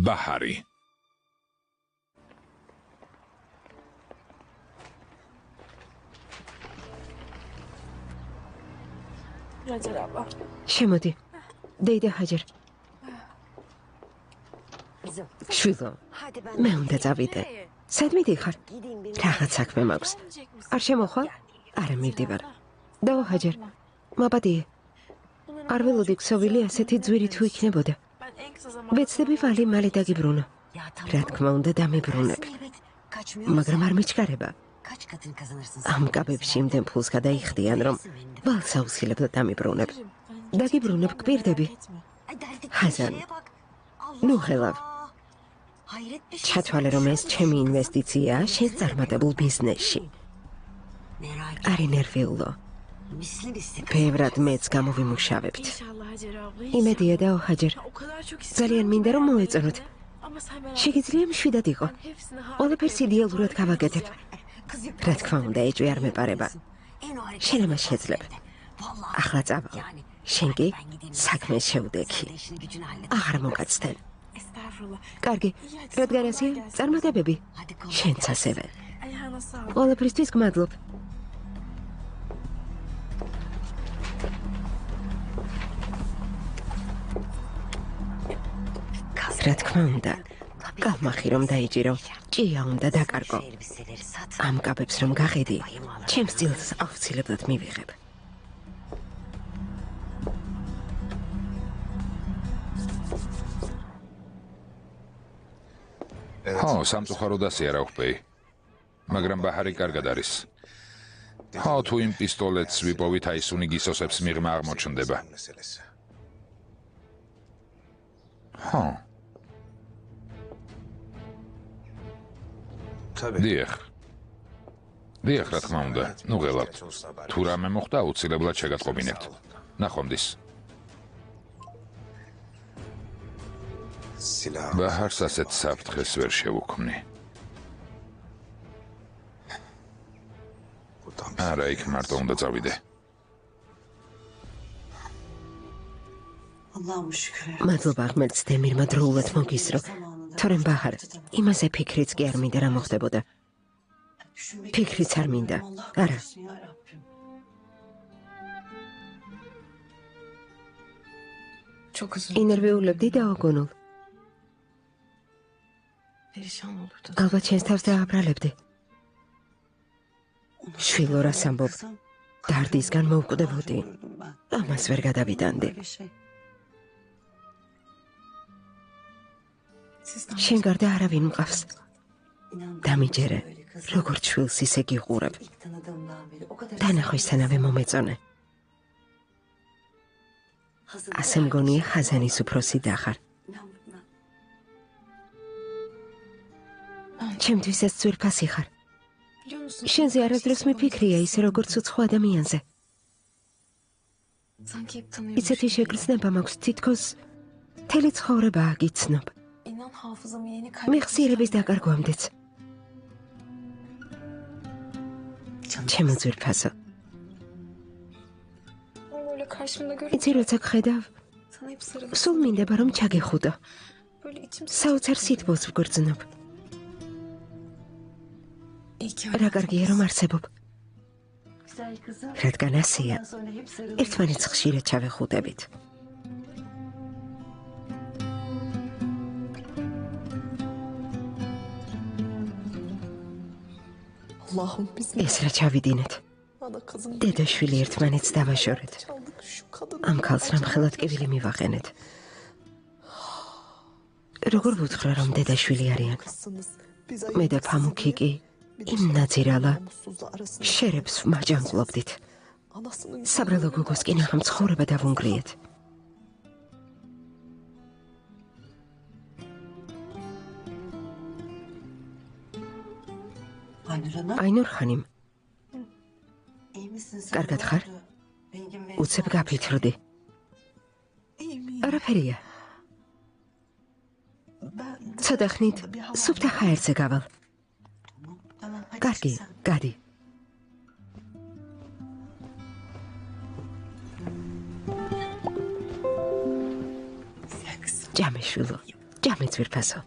ბაჰარი. შემოდი. დეიდა ჰაჯერ. შვილო, მე უნდა წავიდე. სადმე დიხარ? რაღაც საქმე მაქვს. არ შემოხვალ? არა, მივდივარ. დავა ჰაჯერ. მაბადიე. არ ველოდი ქსოვილი ასეთი ძვირი თუ იქნებოდა. ვეცდები ვალი მალე დაგიბრუნო. რა თქმა უნდა დამიბრუნებ. მაგრამ არ მიჩქარება. ამ კაბებში იმდენ ფულს გადაიხდიან, რომ ვალს აუცილებლად დამიბრუნებ. დაგიბრუნებ, გპირდები. ჰაზან. ნუ ხელავ. ჩათვალე, რომ ეს ჩემი ინვესტიციაა შენ წარმატებულ ბიზნესში. არი ნერვიულო. ბევრად მეც გამოვიმუშავებთ. იმედია და ოჰაჯერ. ძალიან მინდა რომ მოეწონოთ. შეგიძლია მშვიდად იყო. ყველაფერს იდეალურად გავაკეთებ. რა თქმა უნდა, ეჭვი არ მეპარება. შენ ამას შეძლებ. ახლა წავალ. შენ კი საქმეს შევდექი. აღარ მოკაცდენ. კარგი, რადგან ასეა, წარმატებები. შენც ასევე. ყველაფრისთვის გმადლობ. რა თქმა უნდა, კალმახი რომ დაიჭირო, ჭია უნდა დაკარგო. ამ კაბებს რომ გახედი, ჩემს ძილს აუცილებლად მივიღებ. ხო, სამწუხაროდ ასეა რა უხბეი. მაგრამ ბაჰარი კარგად არის. ხო, თუ იმ პისტოლეტს ვიპოვით, აი სუნი გისოსებს მიღმა აღმოჩნდება. ხო. დიახ. დიახ, რა თქმა უნდა. ნუ ღელავთ. თუ რამე მოხდა, აუცილებლად შეგატყობინებთ. ნახვამდის. ბაჰარს ასეთ საფრთხეს ვერ შევუქმნი. არა, იქ მარტო უნდა წავიდე. მადლობა ღმერთს დემირმა დროულად მოგისრო. თორემ ბაჰარ, იმაზე ფიქრიც კი არ მინდა რა მოხდებოდა. ფიქრიც არ მინდა. არა. ინერვიულებდი და ოგონულ. ალბათ შენს თავს დააბრალებდი. შვილო რას ამბობ, დარდისგან მოვკვდებოდი. ამას ვერ გადავიტანდი. შენ გარდა არავინ მყავს. დამიჯერე, როგორც შვილს ისე გიყურებ. დანახვისთანავე მომეწონე. ასე მგონია ხაზანის უფროსი დახარ. ჩემთვის ეს ძვირფასი ხარ. შენზე არასდროს მიფიქრია ისე როგორც უცხო ადამიანზე. ისეთი შეგრძნება მაქვს, თითქოს მთელი ცხოვრება აგიცნობ. მიხსირების დაკარგვამდეც. ჩემო ძვირფასო. იცი როცა გხედავ, სულ მინდება რომ ჩაგეხუტო. საოცარ სითბოს ვგრძნობ. რა კარგია რომ არსებობ. რადგან ასეა, ერთმანეთს ხშირად ჩავეხუტებით. ეს რა ჩავიდინეთ. დედა-შვილი ერთმანეთს დავაშორეთ. ამ ქალს რამხელად კივილი მივაყენეთ. როგორ ვუთხრა რომ დედა-შვილი არიან? მე და ფამუქი კი იმ ნაძირალა შერებს ვმაჯანგლობდით. საბრალო გოგოს კი ნახამ ცხოვრება დავუნგრიეთ. აინურ ხანიმ. კარგად ხარ? უცებ გაფიქრდი. არაფერია. ცოტა ხნით სუფთა ხაერზე გავალ. კარგი, გადი. ჯამეშვილო, ჭამე ძვირფასო.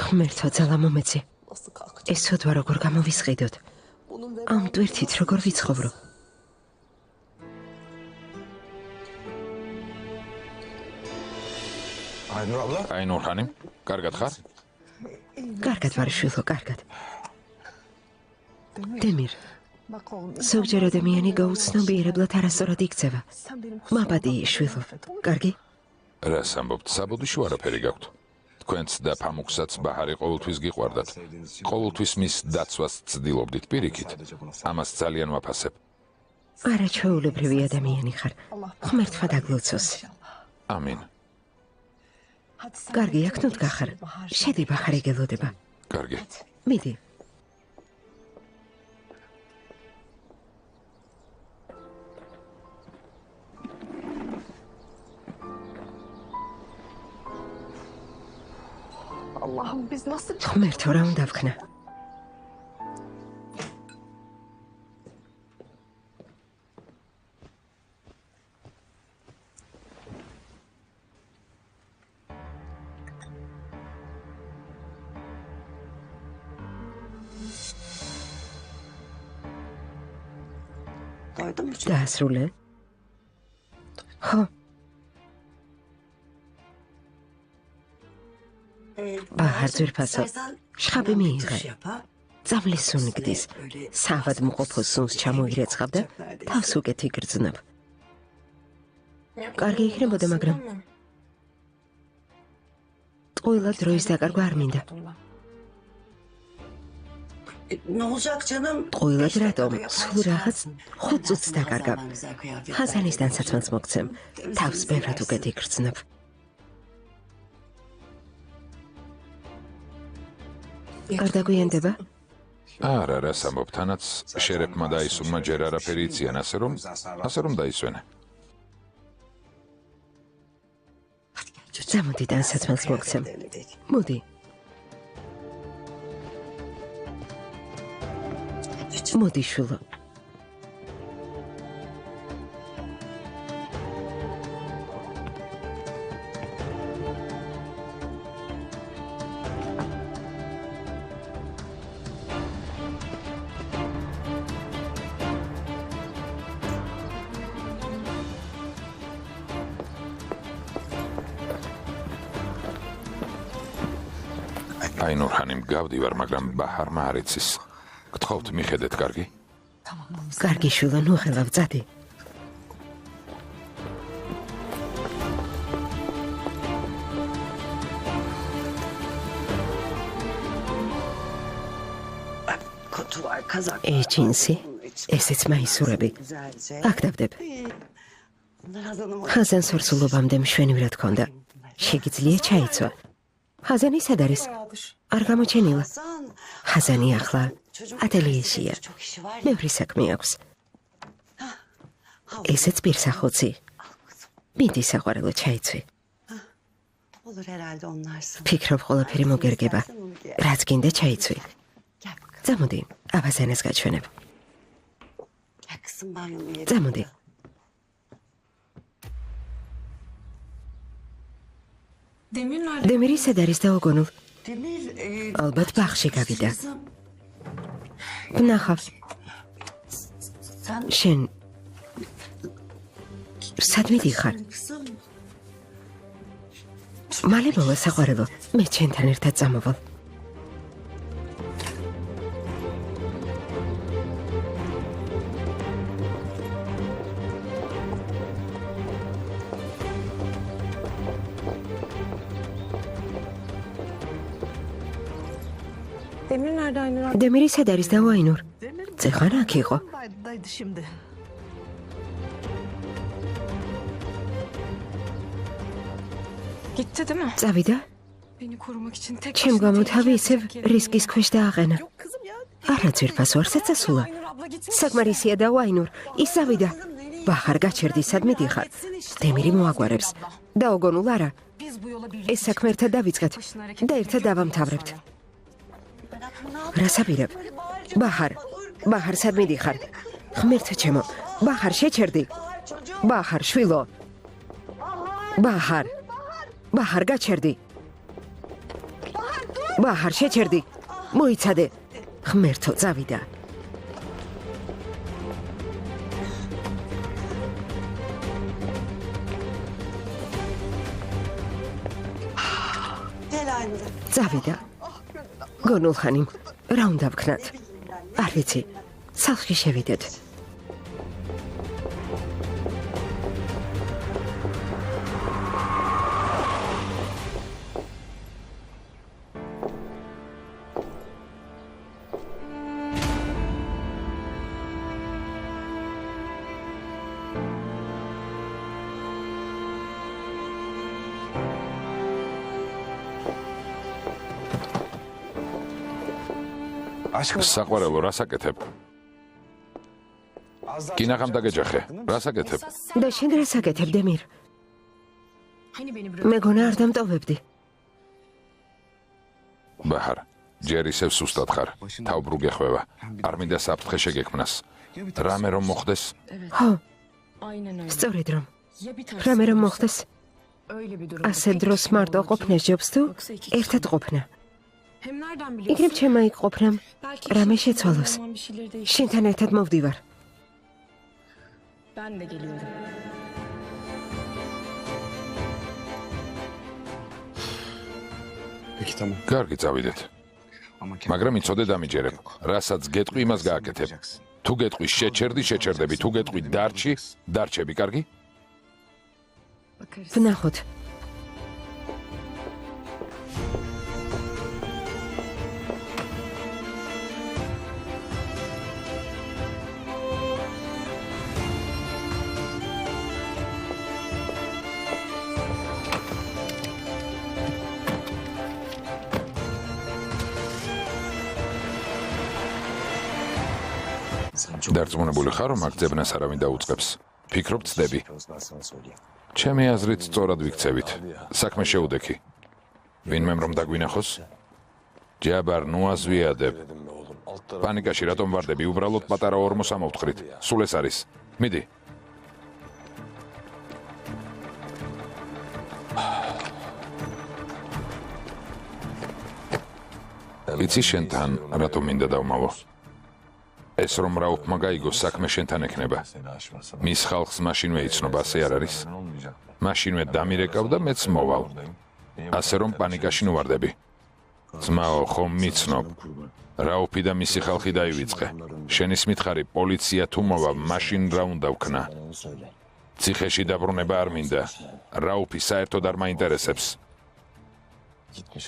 ღმერთო ძალა მომეცი. ეს ცოდვა როგორ გამოვისყიდოთ. ამ ტვირთით როგორ ვიცხოვრო. აინურ ხანი, კარგად ხარ? კარგად ვარ შვილო, კარგად. დემირ, ზოგჯერ ადამიანი გაუცნობიერებლად არასწორად იქცევა. მაბადი შვილო, კარგი? რას ამბობთ, საბოდიში არაფერი გაქვთ. თქვენც და ფამუქსაც ბაჰარი ყოველთვის გიყვარდათ. ყოველთვის მის დაცვას ცდილობდით პირიქით. ამას ძალიან ვაფასებ. არა ჩვეულებრივი ადამიანი ხარ. ღმერთმა დაგლოცოს. ამინ. კარგი, აქ ნუ დგახარ. შედი ბაჰარი გელოდება. კარგი. მიდი. ღმერთო, რა უნდა ვქნა? დაასრულე? ხო. ბაჰარ ძვირფასო, შხაბი მიიღე. ძამლის სუნიგდის, საავად მყოფოს სუნს ჩამოირეცხავ და თავს უკეთ იგრძნობ. კარგი იქნებოდა, მაგრამ ყველა დროის დაკარგვა არ მინდა. ტყუილად რატომ? სულ რაღაც 5 წუთს დაკარგავ. ხაზანის დანსაცმელს მოგცემ, თავს ბევრად უკეთ იგრძნობ. არ დაგვიანდება? არა, რას ამბობ, თანაც შერეფმა დაისურმა ჯერ არაფერი იციან, ასე რომ დაისვენე. წამოდი დანსაცმელს მოგცემ. მოდი. მოდი შვილო. აინურ ხანი, გავდივარ, მაგრამ ბაჰარმა არ იცის. გთხოვთ, მიხედეთ, კარგი? კარგი შვილო, ნუ ხელავ წადი. ეჩინსი, ესეც მაისურები. აქ დავდებ. ხაზანს ორსულობამდე მშვენივრად ქონდა. შეგიძლია ჩაიცვა. ხაზანი სად არის? არ გამოჩენილა. ხაზანი ახლა ატელიეშია. ბევრი საქმე აქვს. ესეც პირსახოცი. მიდი საყვარელო, ჩაიცვი. ფიქრობ ყველაფერი მოგერგება. რაც გინდა ჩაიცვი. წამოდი, აბაზანას გაჩვენებ. წამოდი. დემირი სად არის დაუგონულ? ალბათ ბაღში გავიდა. ვნახავ. შენ სად მიდიხარ? მალე მოვა საყვარელო, მე ჩვენთან ერთად წამოვალ. დემირი სად არის დაუაინურ? წეხან აქ იყო. წავიდა? ჩემ გამო თავი ისევ რისკის ქვეშ დააყენა. არა ძვირფასო, არსად წასულა. საკმარისია დაუაინურ, ის წავიდა. ბაჰარ გაჩერდი, სად მიდიხარ? დემირი მოაგვარებს. დაუგონულ არა. ეს საქმე ერთად დავიწყეთ და ერთად დავამთავრებთ. რას აპირებ? ბაჰარ, სად მიდიხარ? ღმერთო ჩემო, ბაჰარ, შეჩერდი. ბაჰარ, შვილო. ბაჰარ, გაჩერდი. ბაჰარ, შეჩერდი. მოიცადე. ღმერთო, წავიდა. წავიდა. გონულხანი, რა უნდა ვქნათ? არ ვიცი. სახლში შევიდეთ. საყვარელო, რას აკეთებ? კინაღამ დაგეჯახე. რას აკეთებ? და შენ რას აკეთებ, დემირ? მეგონა არ დამტოვებდი. ბაჰარ, ჯერ ისევ სუსტად ხარ. თავბრუ გეხვევა. არ მინდა საფრთხე შეგექმნას. რამე რომ მოხდეს? ხო, სწორედ რომ. რამე რომ მოხდეს? ასე დროს მარტო ყოფნა ჯობს თუ ერთად ყოფნა? იქნებ ჩემმა იქ ყოფნამ რამე შეცვალოს. შენთან ერთად მოვდივარ. კარგი, წავიდეთ. მაგრამ იცოდე დამიჯერებ. რასაც გეტყვი, იმას გააკეთებ. თუ გეტყვი შეჩერდები, თუ გეტყვი დარჩები, კარგი? ვნახოთ. დარწმუნებული ხარ, რომ აქ ძებნას არავინ დაუწყებს? ფიქრობ, ცდები? ჩემი აზრით სწორად ვიქცევით. საქმე შეუდექი. ვინმემ რომ დაგვინახოს? ჯაბარ, ნუ აზვიადებ. პანიკაში რატომ ვარდები? უბრალოდ პატარა ორმოს ამოვთხრით. სულ ეს არის. მიდი. იცი შენთან რატომ მინდა დავმალო? ეს რომ რაუფმა გაიგოს, საქმე შენთან ექნება. მის ხალხს მაშინვე იცნობა, ასე არ არის? მაშინვე დამირეკავ და მეც მოვალ. ასე რომ პანიკაში ნუ ვარდები. ძმაო, ხომ მიცნობ. რაუფი და მისი ხალხი დაივიწყე. შენის მითხარი, პოლიცია თუ მოვა, მაშინ რა უნდა ვქნა? ციხეში დაბრუნება არ მინდა. რაუფი საერთოდ არ მაინტერესებს.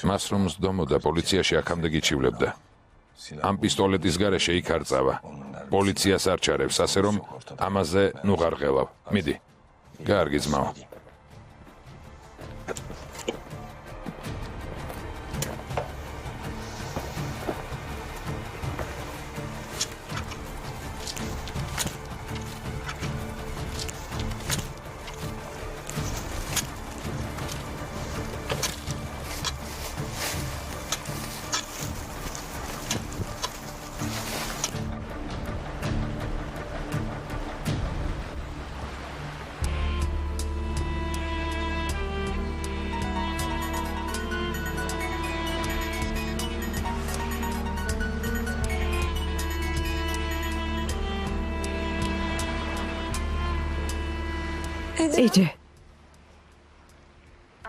მას რომ სდომოდა, პოლიციაში აქამდე გიჩივლებდა. ამ პისტოლეტის გარეშე იქ არ წავა. პოლიციას არ ჩარევს, ასე რომ ამაზე ნუ ღარღელავ. მიდი. კარგი, ძმაო. ეჯე.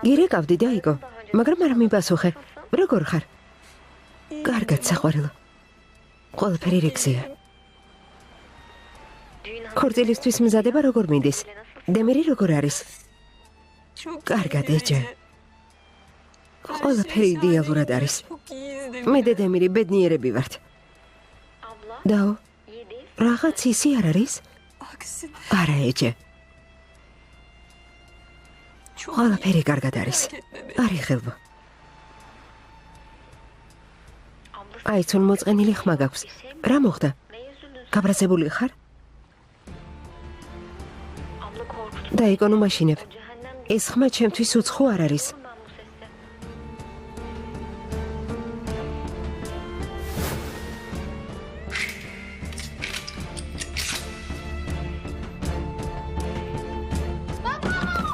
გირეკავდი დაიგო, მაგრამ არ მიპასუხე. როგორ ხარ? კარგად, საყვარელო. ყველაფერი რეგზია. ქორწილისთვის მზადება როგორ მინდის? დემირი როგორ არის? კარგად, ეჯე. ყველაფერი იდეალურად არის. მე და დემირი ბედნიერები ვართ. დაო, რაღაც ისი არ არის? არა, ეჯე. ყველაფერი კარგად არის. არი ხელბო. აი, ცულ მოწყენილი ხმა გაქვს. რა მოხდა? გაბრაზებული ხარ? დაიკონო მაშინებ. ეს ხმა ჩემთვის უცხო არ არის.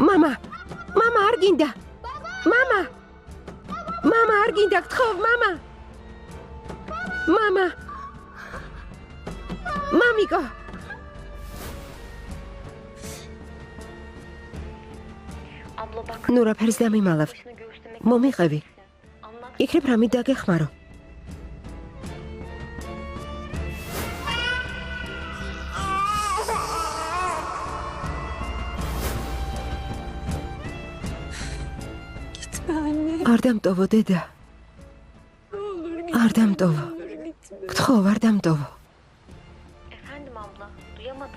მამა არ გინდა. მამა არ გინდა გთხოვ, მამა. მამიკო. ნურა ფერს დამიმალავ. მომიყევი. იქნებ რამით დაგეხმარო. არ დამტოვო დედა. არ დამტოვო. გთხოვ, არ დამტოვო.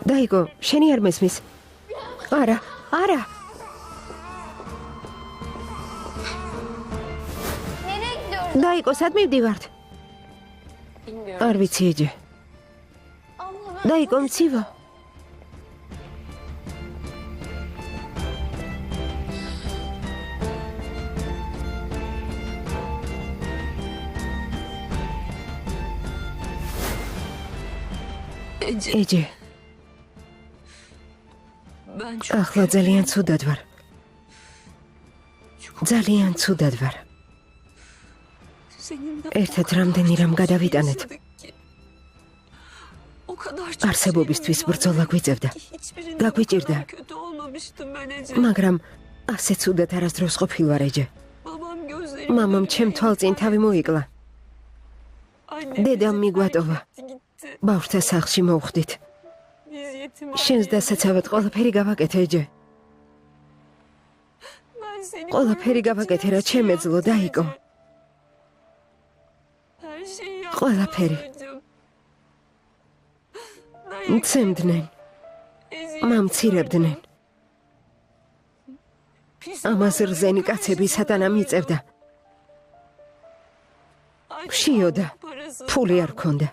დაიგო, შენი არ მესმის. არა. დაიგო, სად მივდივართ? არ ვიცი ეჯე. დაიგო, მცივო. ეჯე. ახლა ძალიან ცუდად ვარ. ძალიან ცუდად ვარ. ერთად რამდენი რამ გადავიტანეთ. არსებობისთვის ბრძოლა გვიწევდა. გაგვიჭირდა. მაგრამ ასე ცუდად არასდროს ყოფილ ვარ ეჯე. მამამ ჩემ თვალწინ თავი მოიკლა. დედამ მიგვატოვა. ბავშვთა სახლში მოვხვდით. შენს დასაცავად ყველაფერი გავაკეთე ეჯე. ყველაფერი გავაკეთე რა ჩემეძლო დაიკო. ყველაფერი. მცემდნენ. მამცირებდნენ. ამას რძენი კაცები სატანა მიწევდა. შიოდა. ფული არ ქონდა.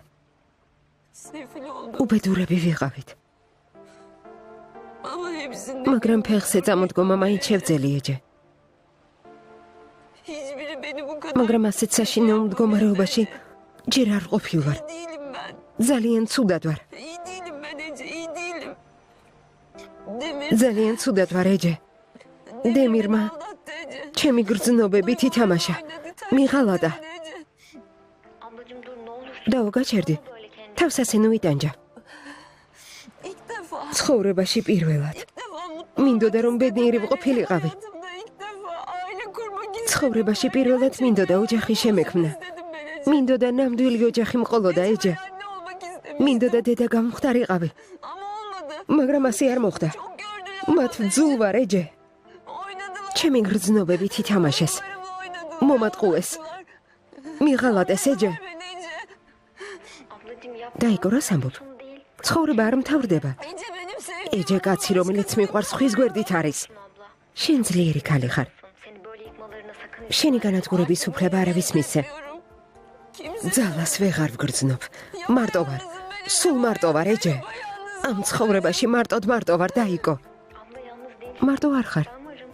უბედურები ვიყავით. მაგრამ ფეხზე წამოდგომა მაინც შევძელი ეჯე. მაგრამ ასეთ საშინაო მდგომარეობაში ჯერ არ ყოფილ ვარ. ძალიან ცუდად ვარ. ძალიან ცუდად ვარ ეჯე. დემირმა ჩემი გრძნობებით ითამაშა. მიღალატა. დაო გაჩერდი. თავს ასე ნუ იტანჯა. ცხოვრებაში პირველად. მინდოდა რომ ბედნიერი ვყოფილიყავი. ცხოვრებაში პირველად მინდოდა ოჯახი შემექმნა. მინდოდა ნამდვილი ოჯახი მყოლოდა ეჯე. მინდოდა დედა გამხდარიყავი. მაგრამ ასე არ მოხდა. მათ ძულ ვარ ეჯე. ჩემი გრძნობებით ითამაშეს. მომატყუეს. მიღალატეს ეჯე. დაიგო, რას ამბობ? ცხოვრება არ მთავრდება. ეჯე კაცი, რომელიც მიყვარს ხვის გვერდით არის. შენ ძლიერი ქალი ხარ. შენი განადგურების უფლება არავის მისცე. ძალას ვეღარ ვგრძნობ. მარტო ვარ. სულ მარტო ვარ ეჯე. ამ ცხოვრებაში მარტოდ მარტო ვარ დაიგო. მარტო არ ხარ.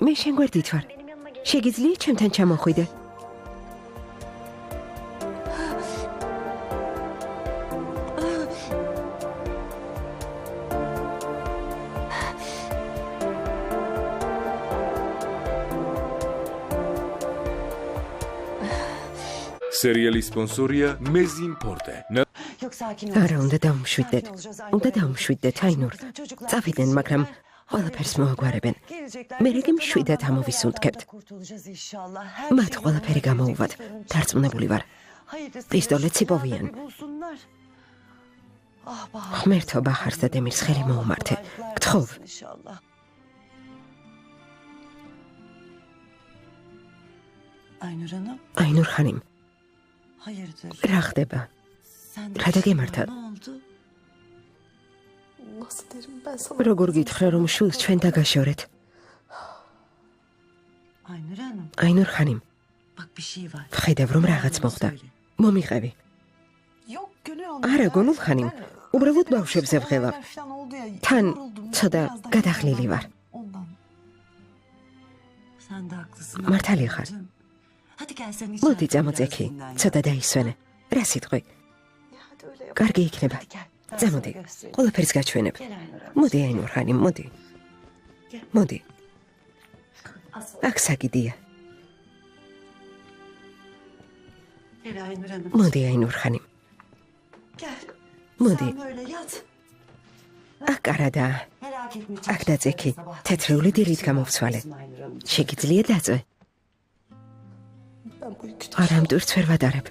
მე შენ გვერდით ვარ. შეგიძლია ჩემთან ჩამოხვიდე? სერიალის სპონსორია მეზიმპორტე. არა, უნდა დავუმშვიდდეთ. უნდა დავუმშვიდდეთ, აინურ. წავიდნენ, მაგრამ ყველაფერს მოაგვარებენ. მე რეგემ შვიდად ამოვისუნთქებთ. მათ ყველაფერი გამოუვათ. დარწმუნებული ვარ. პისტოლეტს იპოვიან. ღმერთო ბახარს და დემირს ხელი მოუმართე. გთხოვ. აინურ ხანიმ. რა ხდება? რა დაგემართა? როგორ გითხრა რომ შულს ჩვენ დაგაშორეთ? აინურ ხანიმ. ხედავ რომ რაღაც მოხდა. მომიყევი. არა გონულ ხანიმ. უბრალოდ ბავშვებზე ვღელავ. თან ცოტა გადახლილი ვარ. მართალი ხარ. მოდი წამოწექი, ცოტა დაისვენე. რა სიტყვი? კარგი იქნება. წამოდი, ყველაფერს გაჩვენებ. მოდი აინურ ხანიმ, მოდი. მოდი. აქ საგიდია. მოდი აინურ ხანი. მოდი. აქ კარადა. აქ დაწექი. თეთრეული დილით გამოვცვალე. შეგიძლია დაწვე? არა, მტვირთს ვერ ვატარებ.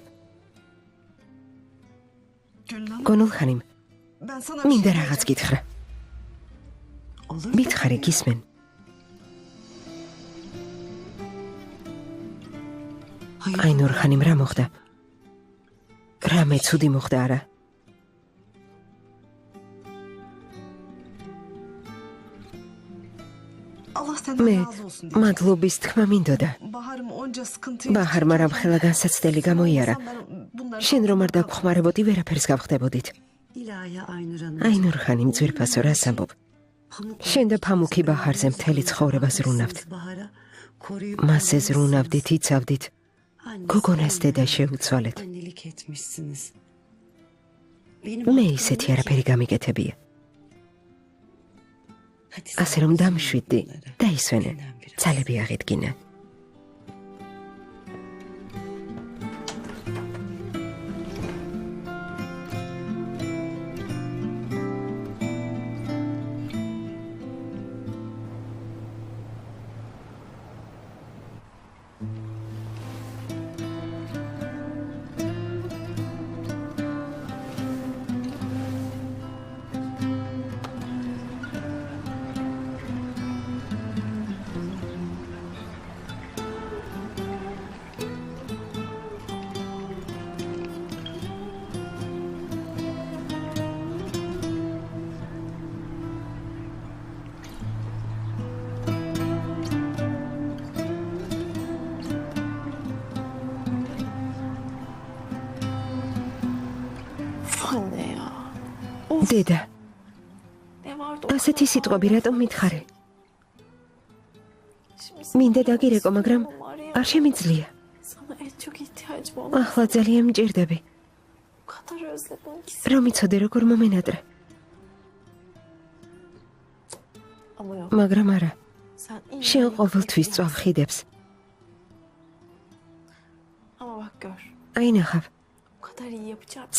გონულ ხანიმ. მინდა რაღაც გითხრა. მითხარი გისმენ. აინურ ხანიმ რა მოხდა? რამე ცუდი მოხდა არა? მე მადლობის თქმა მინდოდა. ბაჰარმა რამხელა განსაცდელი გამოიარა. შენ რომ არ დაგხმარებოდი, ვერაფერს გავხდებოდით. აინურ ხანიმ ძვირფასო რას ამბობ? შენ და ფამუქი ბაჰარზე მთელი ცხოვრება ზრუნავთ. მასზე ზრუნავდით, იცავდით. გოგონას დედა შეუცვალეთ. მე ისეთი არაფერი გამიკეთებია. ასე რომ დამშვიდდი, დაისვენე, ძალები აღედგინე. დედა, ასეთი სიტყვები რატომ მითხარი? მინდა დაგირეკო, მაგრამ არ შემიძლია. ახლა ძალიან მჭირდები. რომ იცოდე როგორ მომენატრე. მაგრამ არა, შენ ყოველთვის წვავ ხიდებს. აინახავ,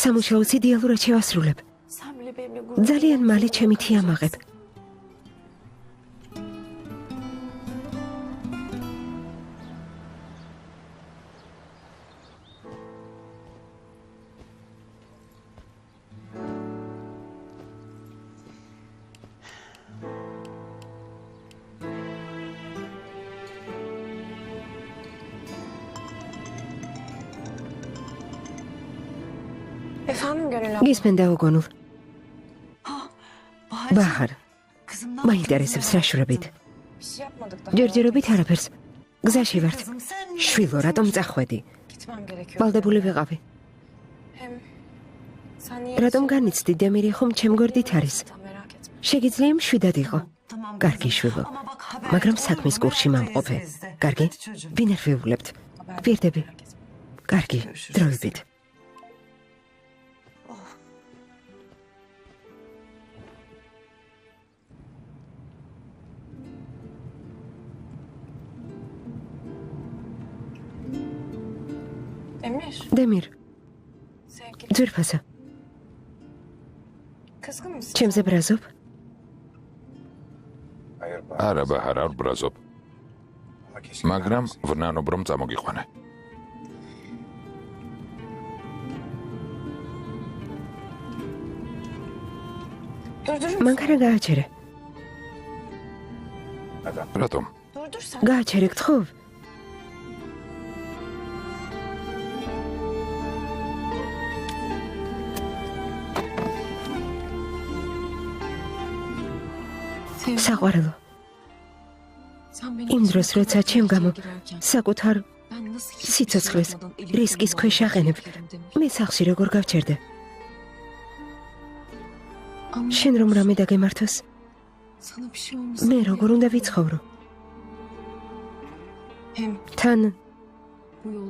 სამუშაოს იდეალურად შევასრულებ. ძალიან მალე ჩემი თიამაღებ. გისმენდა უგონულ. ბაჰარ, მაინტერესებს რა შურებით. ჯერჯერობით არაფერს. გზაში ვართ. შვილო, რატომ წახვედი? ვალდებული ვიყავი. რატომ განიცდი, დემირი ხომ ჩემ გვერდით არის? შეგიძლია მშვიდად იყო. კარგი შვილო, მაგრამ საქმის კურსში მამყოფე. კარგი? ვინერვიულებთ. გვერდები. კარგი, დროებით. დემირ, ძვირფასო. ჩემზე ბრაზობ? არა, ბაჰარ, არ ბრაზობ. მაგრამ ვნანობ რომ წამოგიყვანე. მანქანა გააჩერე. რატომ? გააჩერე, გთხოვ? საყვარელო, იმ დროს როცა ჩემ გამო საკუთარ სიცოცხლეს რისკის ქვეშ აყენებ, მე სახლში როგორ გავჩერდე? შენ რომ რამე დაგემართოს, მე როგორ უნდა ვიცხოვრო? თან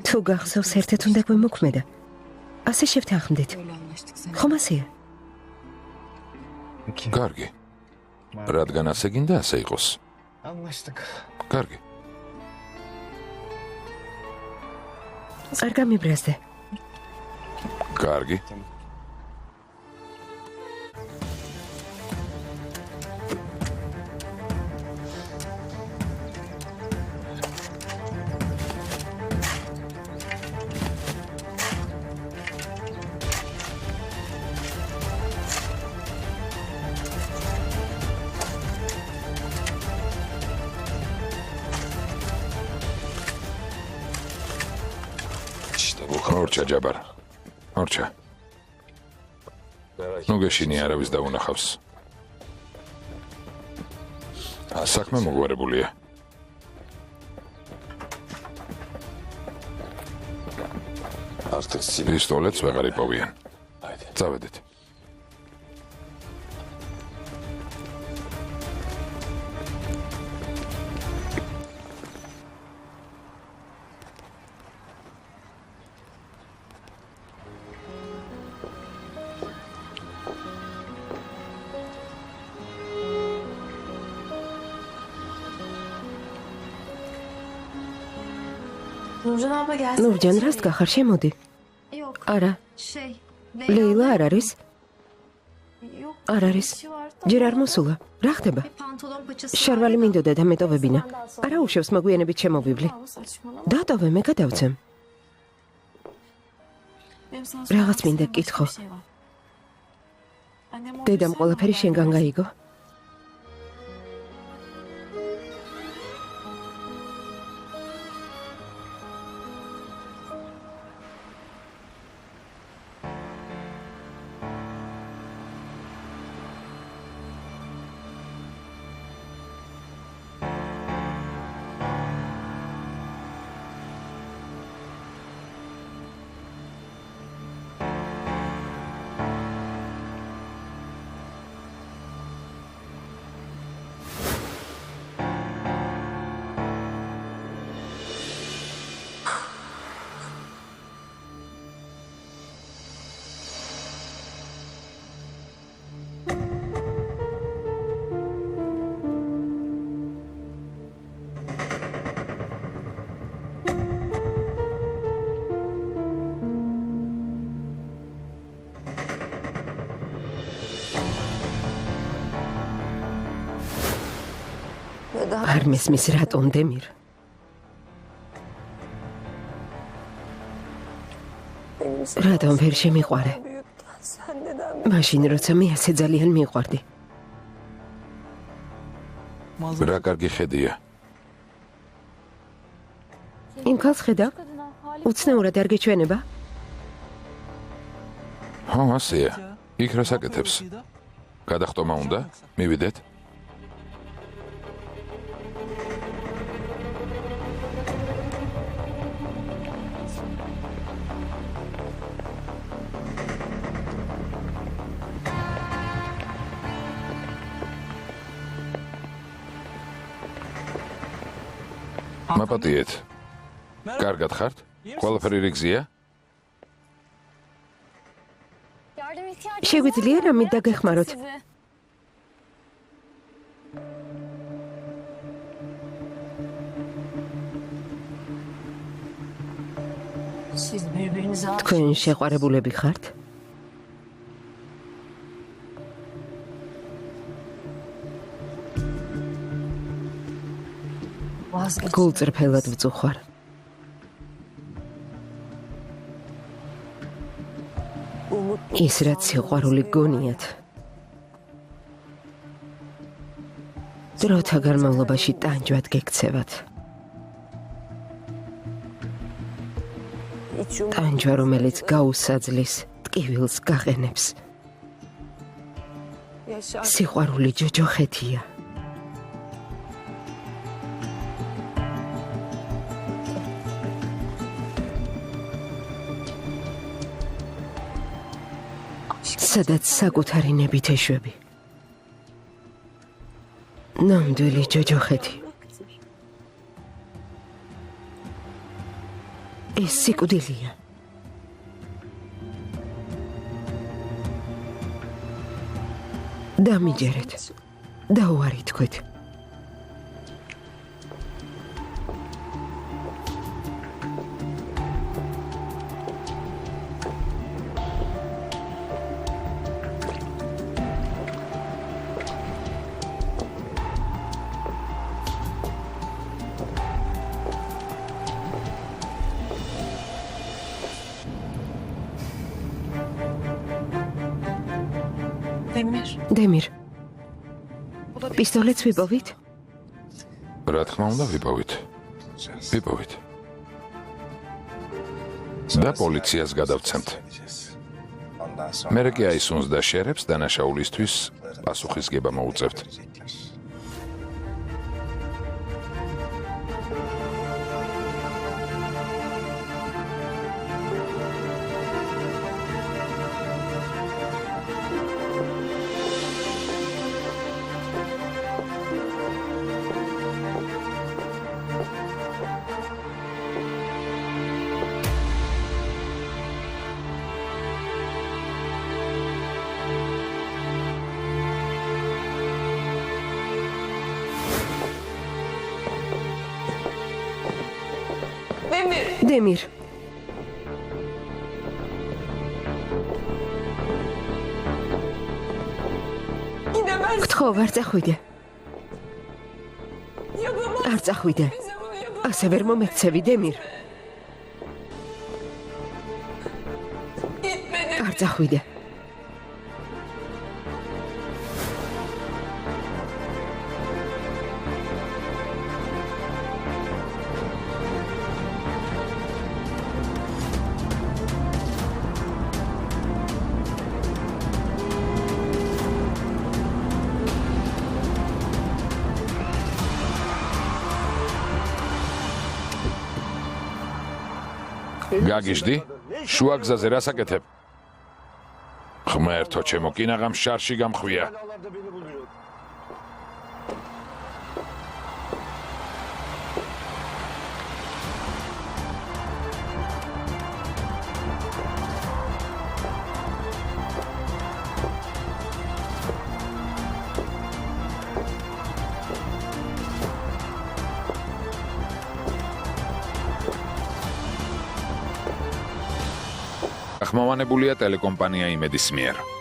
თუ გახსოვს, ერთად უნდა გვემოქმედა. ასე შევთანხმდით. ხომ ასეა? კარგი. რადგან ასე გინდა, ასე იყოს. კარგი. არ გამიბრაზდე. კარგი. ორჩა ჯაბარ. ორჩა. ნუ გეშინი არავის დაუნახავს. საქმე მოგვარებულია. პისტოლეტს ვეღარ იპოვიან. წავედით. ნურჯან რას გახარ შემოდი? არა. ლეილა არ არის? არ არის. ჯერ არ მოსულა. რა ხდება? შარვალი მინდოდა და მეტოვებინა. არა უშევს მოგვიანებით შემოვივლი. დატოვე მე გადავცემ. რაღაც მინდა გკითხო. დედამ ყველაფერი შენგან გაიგო? არ მესმის რატომ დემირ? რატომ ვერ შემიყვარე? მაშინ როცა მე ასე ძალიან მიყვარდი. რა კარგი ხედია. იმ ქალს ხედავ? უცნაურად არ გეჩვენება? ხო, ასეა. იქ რას აკეთებს? გადახტომა უნდა? მივიდეთ. მაპატიეთ. კარგად ხართ? ყველაფერი რიგზია? შეგვიძლია რამით დაგეხმაროთ? თქვენ შეყვარებულები ხართ? გულწრფელად ვწუხარ. ის რაც სიყვარული გონიათ. დროთა განმავლობაში ტანჯვად გექცევათ. ტანჯვა, რომელიც გაუსაძლის, ტკივილს გაღენებს. სიყვარული ჯოჯოხეთია. სადაც საკუთარი ნებით ეშვები. ნამდვილი ჯოჯოხეთი. ეს სიკვდილია. დამიჯერეთ. დაუარითქვით. დემირ. პისტოლეტს ვიპოვით? რა თქმა უნდა, ვიპოვით. ვიპოვით. და პოლიციას გადავცემთ. მერე კი აისუნს და შერებს დანაშაულისთვის პასუხისგება მოუწევთ. დემირ. გთხოვ, არ წახვიდე. არ წახვიდე. ასე ვერ მომექცევი, დემირ. არ წახვიდე. გაგიჟდი? შუა გზაზე რას აკეთებ? ღმერთო ჩემო, კინაღამ შარში გამხვია. ახმოვანებულია ტელეკომპანია იმედის მიერ.